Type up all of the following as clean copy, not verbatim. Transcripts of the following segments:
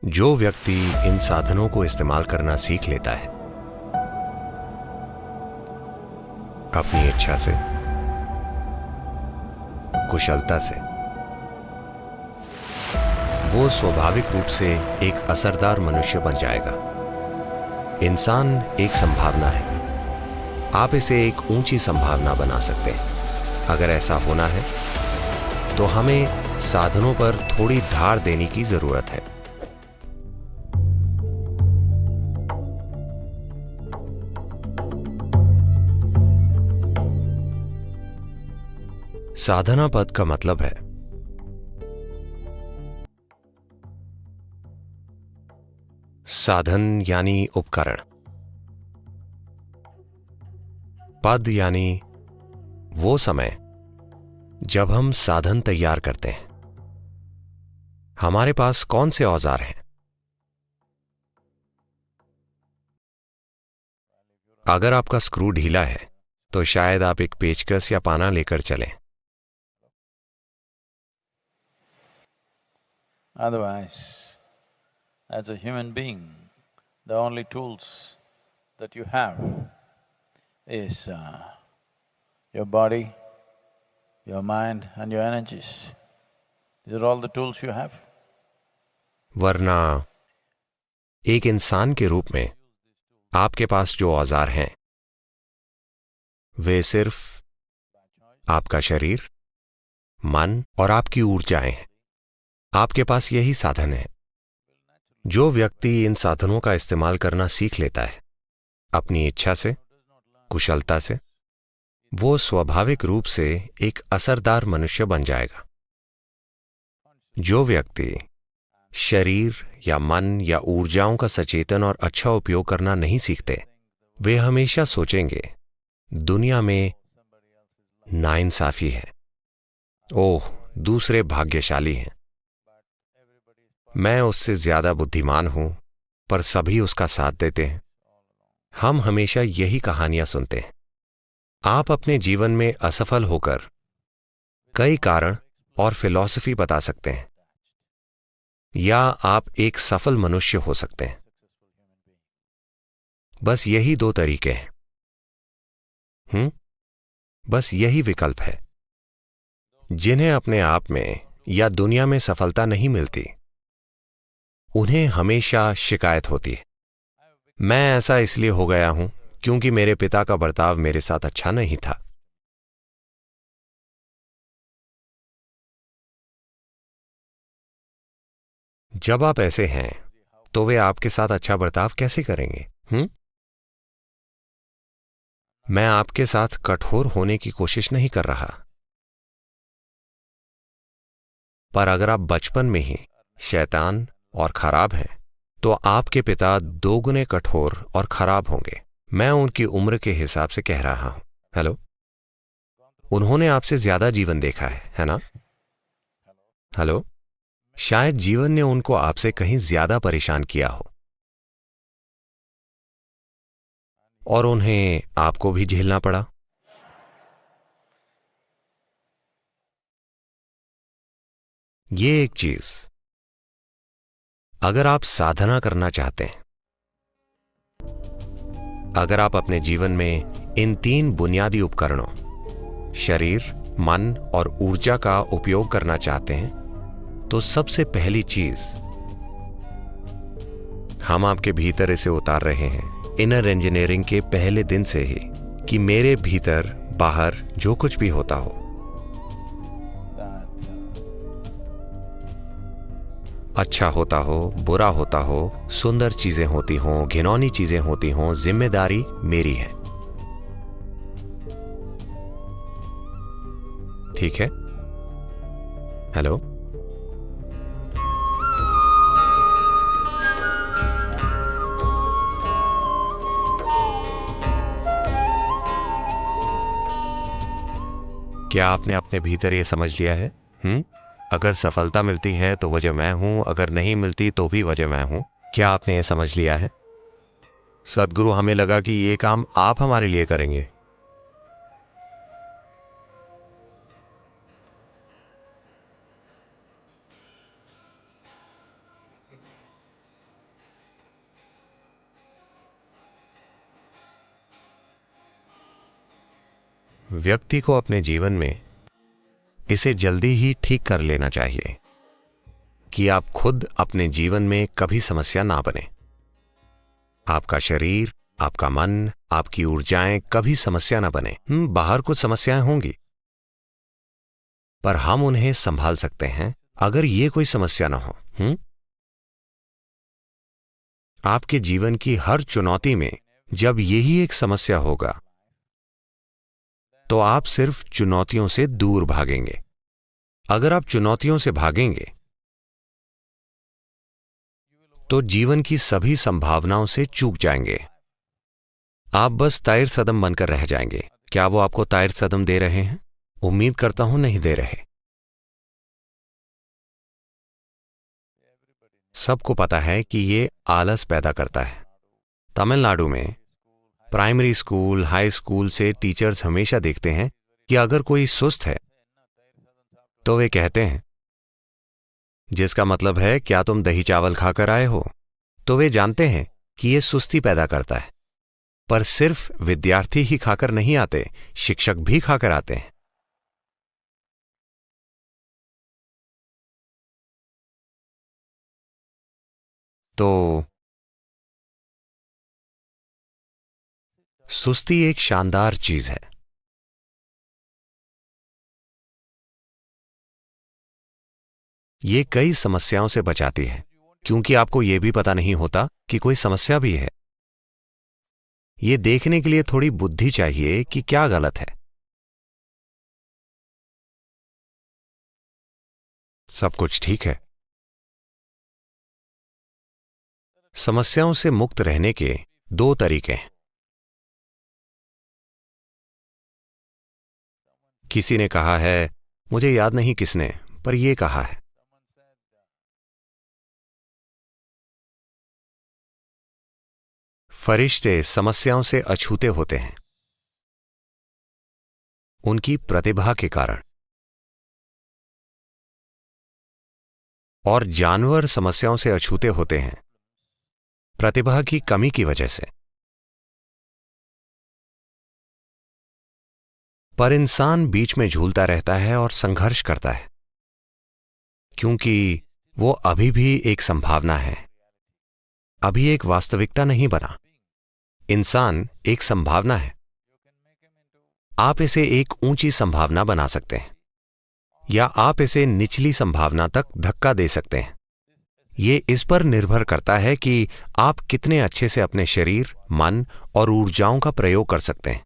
जो व्यक्ति इन साधनों को इस्तेमाल करना सीख लेता है अपनी इच्छा से, कुशलता से, वो स्वाभाविक रूप से एक असरदार मनुष्य बन जाएगा। इंसान एक संभावना है, आप इसे एक ऊंची संभावना बना सकते हैं। अगर ऐसा होना है तो हमें साधनों पर थोड़ी धार देने की जरूरत है। साधना पद का मतलब है साधन यानी उपकरण, पद यानी वो समय जब हम साधन तैयार करते हैं। हमारे पास कौन से औजार हैं? अगर आपका स्क्रू ढीला है तो शायद आप एक पेचकस या पाना लेकर चलें। Otherwise, as a human being, the only tools that you have is your body, your mind and your energies. These are all the tools you have. वरना एक इंसान के रूप में आपके पास जो औजार हैं वे सिर्फ आपका शरीर, मन और आपकी ऊर्जाएं हैं। आपके पास यही साधन है। जो व्यक्ति इन साधनों का इस्तेमाल करना सीख लेता है अपनी इच्छा से, कुशलता से, वो स्वाभाविक रूप से एक असरदार मनुष्य बन जाएगा। जो व्यक्ति शरीर या मन या ऊर्जाओं का सचेतन और अच्छा उपयोग करना नहीं सीखते, वे हमेशा सोचेंगे दुनिया में नाइंसाफी है, ओह दूसरे भाग्यशाली हैं, मैं उससे ज्यादा बुद्धिमान हूं पर सभी उसका साथ देते हैं। हम हमेशा यही कहानियां सुनते हैं। आप अपने जीवन में असफल होकर कई कारण और फिलॉसफी बता सकते हैं, या आप एक सफल मनुष्य हो सकते हैं। बस यही दो तरीके हैं। बस यही विकल्प है। जिन्हें अपने आप में या दुनिया में सफलता नहीं मिलती, उन्हें हमेशा शिकायत होती है, मैं ऐसा इसलिए हो गया हूं क्योंकि मेरे पिता का बर्ताव मेरे साथ अच्छा नहीं था। जब आप ऐसे हैं तो वे आपके साथ अच्छा बर्ताव कैसे करेंगे? मैं आपके साथ कठोर होने की कोशिश नहीं कर रहा, पर अगर आप बचपन में ही शैतान और खराब हैं तो आपके पिता दोगुने कठोर और खराब होंगे। मैं उनकी उम्र के हिसाब से कह रहा हूं। हेलो, उन्होंने आपसे ज्यादा जीवन देखा है ना? हेलो, शायद जीवन ने उनको आपसे कहीं ज्यादा परेशान किया हो और उन्हें आपको भी झेलना पड़ा। ये एक चीज, अगर आप साधना करना चाहते हैं, अगर आप अपने जीवन में इन तीन बुनियादी उपकरणों शरीर, मन और ऊर्जा का उपयोग करना चाहते हैं, तो सबसे पहली चीज हम आपके भीतर इसे उतार रहे हैं इनर इंजीनियरिंग के पहले दिन से ही, कि मेरे भीतर बाहर जो कुछ भी होता हो, अच्छा होता हो, बुरा होता हो, सुंदर चीजें होती हों, घिनौनी चीजें होती हों, जिम्मेदारी मेरी है। ठीक है? हेलो, क्या आपने अपने भीतर यह समझ लिया है? अगर सफलता मिलती है तो वजह मैं हूं, अगर नहीं मिलती तो भी वजह मैं हूं। क्या आपने यह समझ लिया है? सदगुरु, हमें लगा कि ये काम आप हमारे लिए करेंगे। व्यक्ति को अपने जीवन में इसे जल्दी ही ठीक कर लेना चाहिए कि आप खुद अपने जीवन में कभी समस्या ना बने। आपका शरीर, आपका मन, आपकी ऊर्जाएं कभी समस्या ना बने। बाहर कुछ समस्याएं होंगी, पर हम उन्हें संभाल सकते हैं अगर ये कोई समस्या ना हो। आपके जीवन की हर चुनौती में जब यही एक समस्या होगा तो आप सिर्फ चुनौतियों से दूर भागेंगे। अगर आप चुनौतियों से भागेंगे तो जीवन की सभी संभावनाओं से चूक जाएंगे। आप बस ताइर सदम बनकर रह जाएंगे। क्या वो आपको ताइर सदम दे रहे हैं? उम्मीद करता हूं नहीं दे रहे। सबको पता है कि ये आलस पैदा करता है। तमिलनाडु में प्राइमरी स्कूल, हाई स्कूल से टीचर्स हमेशा देखते हैं कि अगर कोई सुस्त है तो वे कहते हैं, जिसका मतलब है क्या तुम दही चावल खाकर आए हो? तो वे जानते हैं कि यह सुस्ती पैदा करता है। पर सिर्फ विद्यार्थी ही खाकर नहीं आते, शिक्षक भी खाकर आते हैं। तो सुस्ती एक शानदार चीज है। ये कई समस्याओं से बचाती है, क्योंकि आपको यह भी पता नहीं होता कि कोई समस्या भी है। ये देखने के लिए थोड़ी बुद्धि चाहिए कि क्या गलत है। सब कुछ ठीक है। समस्याओं से मुक्त रहने के दो तरीके हैं। किसी ने कहा है, मुझे याद नहीं किसने, पर यह कहा है, फरिश्ते समस्याओं से अछूते होते हैं उनकी प्रतिभा के कारण, और जानवर समस्याओं से अछूते होते हैं प्रतिभा की कमी की वजह से। पर इंसान बीच में झूलता रहता है और संघर्ष करता है, क्योंकि वो अभी भी एक संभावना है, अभी एक वास्तविकता नहीं बना। इंसान एक संभावना है। आप इसे एक ऊंची संभावना बना सकते हैं या आप इसे निचली संभावना तक धक्का दे सकते हैं। यह इस पर निर्भर करता है कि आप कितने अच्छे से अपने शरीर, मन और ऊर्जाओं का प्रयोग कर सकते हैं।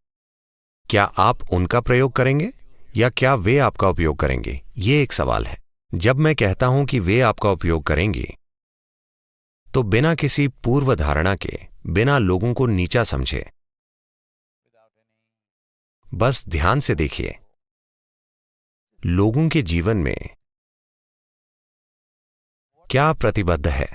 क्या आप उनका प्रयोग करेंगे या क्या वे आपका उपयोग करेंगे? यह एक सवाल है। जब मैं कहता हूं कि वे आपका उपयोग करेंगे, तो बिना किसी पूर्व धारणा के, बिना लोगों को नीचा समझे, बस ध्यान से देखिए, लोगों के जीवन में क्या प्रतिबद्ध है।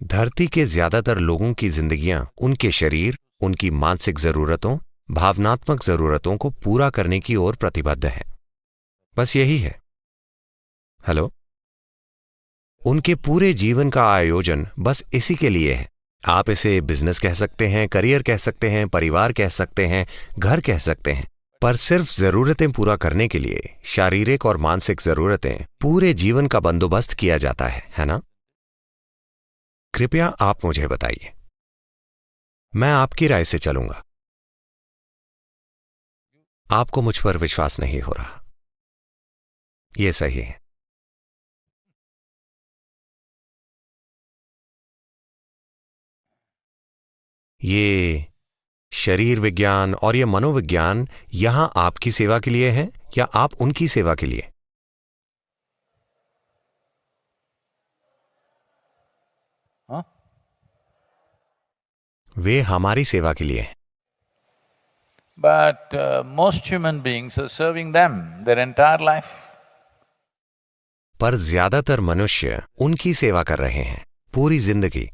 धरती के ज्यादातर लोगों की जिंदगियां उनके शरीर, उनकी मानसिक जरूरतों, भावनात्मक जरूरतों को पूरा करने की ओर प्रतिबद्ध है। बस यही है। हेलो, उनके पूरे जीवन का आयोजन बस इसी के लिए है। आप इसे बिजनेस कह सकते हैं, करियर कह सकते हैं, परिवार कह सकते हैं, घर कह सकते हैं, पर सिर्फ जरूरतें पूरा करने के लिए शारीरिक और मानसिक जरूरतें पूरे जीवन का बंदोबस्त किया जाता है ना? कृपया आप मुझे बताइए, मैं आपकी राय से चलूंगा। आपको मुझ पर विश्वास नहीं हो रहा। यह सही है। ये शरीर विज्ञान और ये मनोविज्ञान यहां आपकी सेवा के लिए है या आप उनकी सेवा के लिए? हाँ? वे हमारी सेवा के लिए हैं। But most human beings are serving them their entire life. पर ज्यादातर मनुष्य उनकी सेवा कर रहे हैं पूरी जिंदगी।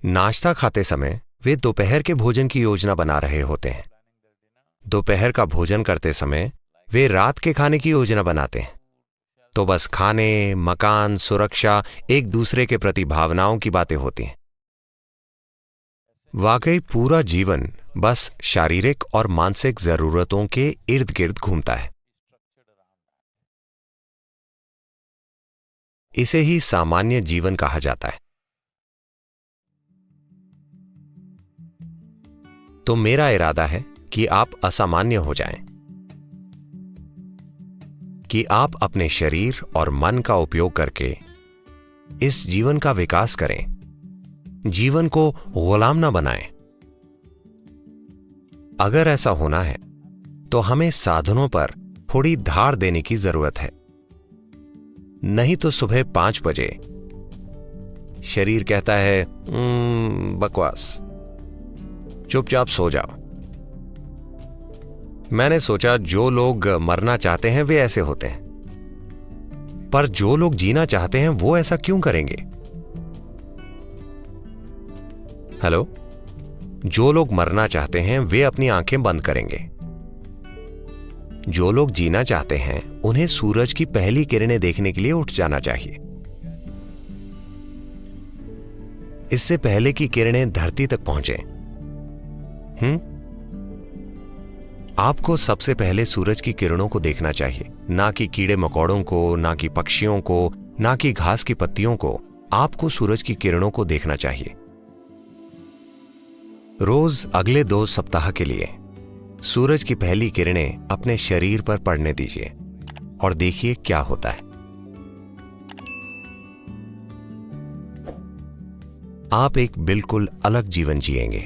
नाश्ता खाते समय वे दोपहर के भोजन की योजना बना रहे होते हैं। दोपहर का भोजन करते समय वे रात के खाने की योजना बनाते हैं। तो बस खाने, मकान, सुरक्षा, एक दूसरे के प्रति भावनाओं की बातें होती हैं। वाकई पूरा जीवन बस शारीरिक और मानसिक जरूरतों के इर्द गिर्द घूमता है। इसे ही सामान्य जीवन कहा जाता है। तो मेरा इरादा है कि आप असामान्य हो जाएं, कि आप अपने शरीर और मन का उपयोग करके इस जीवन का विकास करें, जीवन को गुलाम ना बनाएं। अगर ऐसा होना है तो हमें साधनों पर थोड़ी धार देने की जरूरत है। नहीं तो सुबह 5 बजे शरीर कहता है बकवास, चुपचाप सो जाओ। मैंने सोचा जो लोग मरना चाहते हैं वे ऐसे होते हैं, पर जो लोग जीना चाहते हैं वो ऐसा क्यों करेंगे? हेलो, जो लोग मरना चाहते हैं वे अपनी आंखें बंद करेंगे। जो लोग जीना चाहते हैं उन्हें सूरज की पहली किरणें देखने के लिए उठ जाना चाहिए, इससे पहले कि किरणें धरती तक पहुंचे। आपको सबसे पहले सूरज की किरणों को देखना चाहिए, ना कि कीड़े मकोड़ों को, ना कि पक्षियों को, ना कि घास की पत्तियों को। आपको सूरज की किरणों को देखना चाहिए। रोज अगले 2 सप्ताह के लिए सूरज की पहली किरणें अपने शरीर पर पड़ने दीजिए और देखिए क्या होता है। आप एक बिल्कुल अलग जीवन जिएंगे।